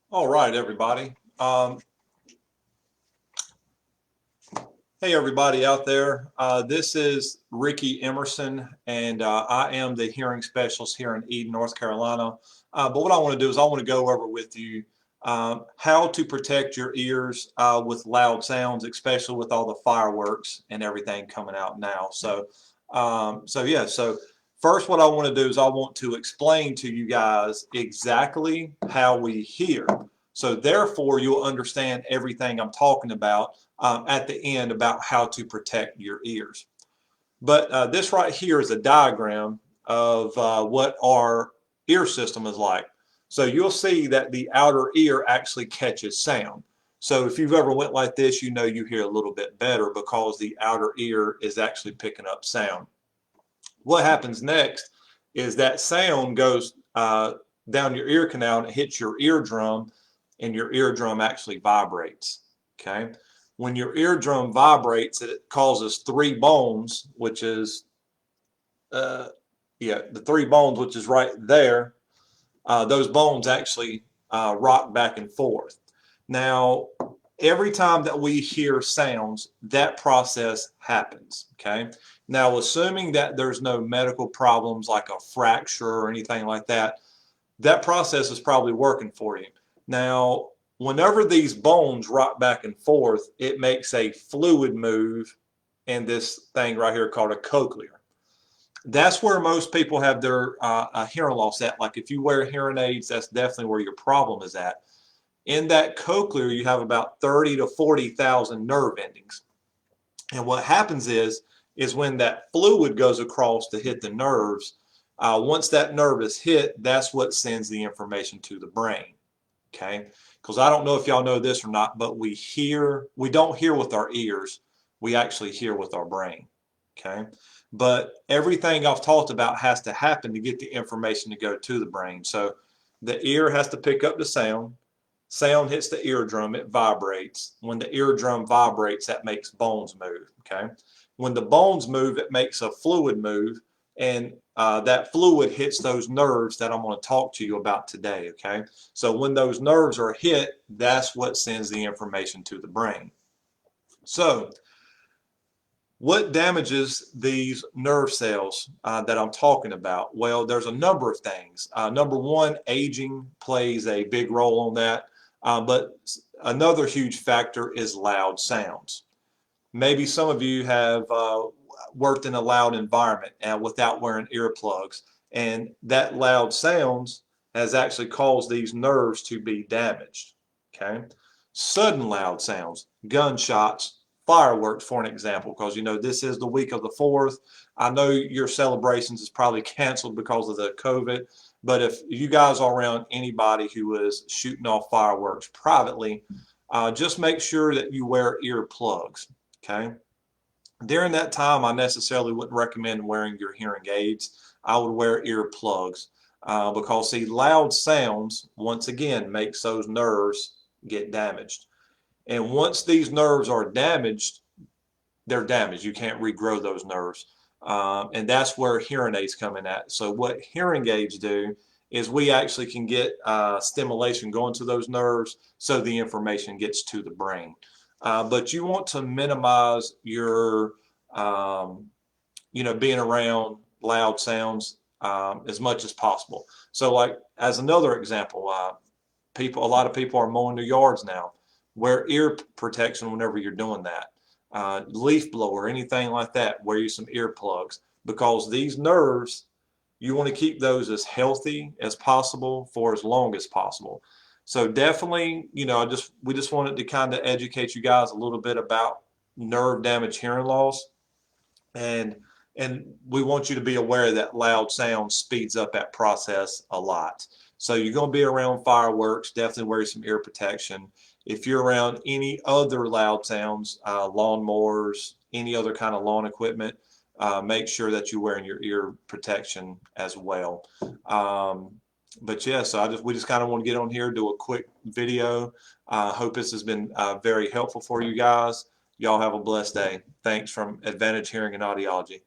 All right, everybody. Hey, everybody out there. This is Ricky Emerson, and I am the hearing specialist here in Eden, North Carolina. But what I want to do is I want to go over with you how to protect your ears with loud sounds, especially with all the fireworks and everything coming out now. So first, what I want to do is I want to explain to you guys exactly how we hear. So therefore, you'll understand everything I'm talking about at the end about how to protect your ears. But this right here is a diagram of what our ear system is like. So you'll see that the outer ear actually catches sound. So if you've ever went like this, you know you hear a little bit better because the outer ear is actually picking up sound. What happens next is that sound goes down your ear canal and it hits your eardrum, and your eardrum actually vibrates. Okay. When your eardrum vibrates, it causes three bones, which is, the three bones, which is right there. Those bones actually rock back and forth. Now, every time that we hear sounds, that process happens. Okay. Now, assuming that there's no medical problems like a fracture or anything like that, that process is probably working for you. Now, whenever these bones rock back and forth, it makes a fluid move in this thing right here called a cochlear. That's where most people have their hearing loss at. Like if you wear hearing aids, that's definitely where your problem is at. In that cochlear, you have about 30 to 40,000 nerve endings. And what happens is when that fluid goes across to hit the nerves, once that nerve is hit, that's what sends the information to the brain. Okay, because I don't know if y'all know this or not, but we don't hear with our ears, we actually hear with our brain. Okay, but everything I've talked about has to happen to get the information to go to the brain. So the ear has to pick up the sound. Sound hits the eardrum, it vibrates. When the eardrum vibrates, that makes bones move. Okay, when the bones move, it makes a fluid move, and that fluid hits those nerves that I'm going to talk to you about today. Okay, so when those nerves are hit, that's what sends the information to the brain. So what damages these nerve cells that I'm talking about? Well, there's a number of things. Number one, aging plays a big role on that. But another huge factor is loud sounds. Maybe some of you have worked in a loud environment without wearing earplugs, and that loud sounds has actually caused these nerves to be damaged. Okay, sudden loud sounds, gunshots, fireworks, for an example, because you know this is the week of the 4th. I know your celebrations is probably canceled because of the COVID, but if you guys are around anybody who is shooting off fireworks privately, just make sure that you wear earplugs. Okay. During that time, I necessarily wouldn't recommend wearing your hearing aids. I would wear earplugs because, see, loud sounds, once again, makes those nerves get damaged. And once these nerves are damaged, they're damaged. You can't regrow those nerves. And that's where hearing aids come in at. So what hearing aids do is we actually can get stimulation going to those nerves so the information gets to the brain. But you want to minimize your, being around loud sounds as much as possible. So like as another example, a lot of people are mowing their yards now. Wear ear protection whenever you're doing that. Leaf blower, anything like that, wear you some earplugs because these nerves, you want to keep those as healthy as possible for as long as possible. So definitely, we just wanted to kind of educate you guys a little bit about nerve damage hearing loss, and we want you to be aware that loud sound speeds up that process a lot. So you're going to be around fireworks, definitely wear some ear protection. If you're around any other loud sounds, lawnmowers, any other kind of lawn equipment, make sure that you're wearing your ear protection as well. But yeah, so we just kind of want to get on here, do a quick video. Hope this has been very helpful for you guys. Y'all have a blessed day. Thanks from Advantage Hearing and Audiology.